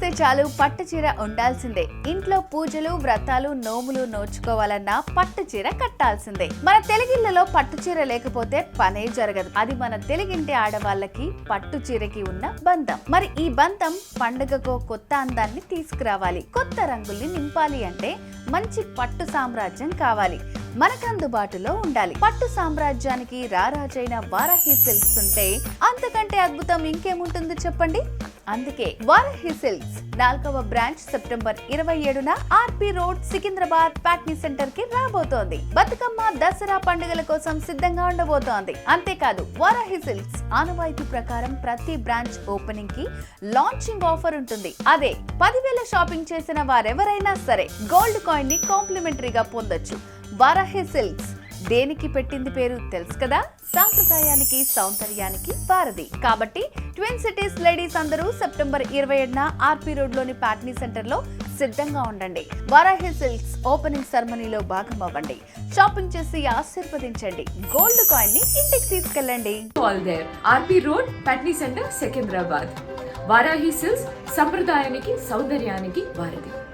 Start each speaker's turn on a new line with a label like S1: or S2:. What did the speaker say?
S1: వస్తే చాలు పట్టు చీర ఉండాల్సిందే. ఇంట్లో పూజలు, వ్రతాలు, నోములు నోచుకోవాలన్నా పట్టు చీర కట్టాల్సిందే. మన తెలుగిళ్లలో పట్టు చీర లేకపోతే పనే జరగదు. అది మన తెలుగింటి ఆడవాళ్ళకి పట్టు చీరకి ఉన్న బంధం. మరి ఈ బంధం పండుగకో కొత్త అందాన్ని తీసుకురావాలి, కొత్త రంగుల్ని నింపాలి అంటే మంచి పట్టు సామ్రాజ్యం కావాలి, మనకు అందుబాటులో ఉండాలి. పట్టు సామ్రాజ్యానికి రారాజైన వారాహి సిల్క్స్ ఉంటే అంతకంటే అద్భుతం ఇంకేముంటుంది చెప్పండి. అందుకే వారాహి సిల్క్స్ 4వ బ్రాంచ్ సెప్టెంబర్ 27న RP road, Secunderabad Patny centre కి రాబోతోంది. బతుకమ్మ, దసరా పండుగల కోసం సిద్ధంగా ఉండబోతోంది. అంతేకాదు వారాహి సిల్క్స్ ఆనవాయితీ ప్రకారం ప్రతి బ్రాంచ్ ఓపెనింగ్ కి లాంచింగ్ ఆఫర్ ఉంటుంది. అదే 10,000 షాపింగ్ చేసిన వారెవరైనా సరే గోల్డ్ కాయిన్ ని కాంప్లిమెంటరీగా పొందొచ్చు. వారాహి సిల్క్స్ దేనికి పెట్టింది పేరు తెలుసు కదా, సాంప్రదాయానికి, సౌందర్యానికి వారధి. కాబట్టి ట్విన్ సిటీస్ లేడీస్ అందరూ సెప్టెంబర్ 27న ఆర్పి రోడ్ లోని ప్యాట్నీ సెంటర్ లో సిద్ధంగా ఉండండి. వారాహి సిల్క్స్ ఓపెనింగ్ సెరమనీలో భాగం అవ్వండి, షాపింగ్ చేసి ఆశీర్వదించండి, గోల్డ్ కాయిన్ ని ఇంటికి తీసుకెళ్ళండి.
S2: All there RP road, Patny centre, Secunderabad. Varahi silks సంప్రదాయానికి, సౌందర్యానికి వారధి.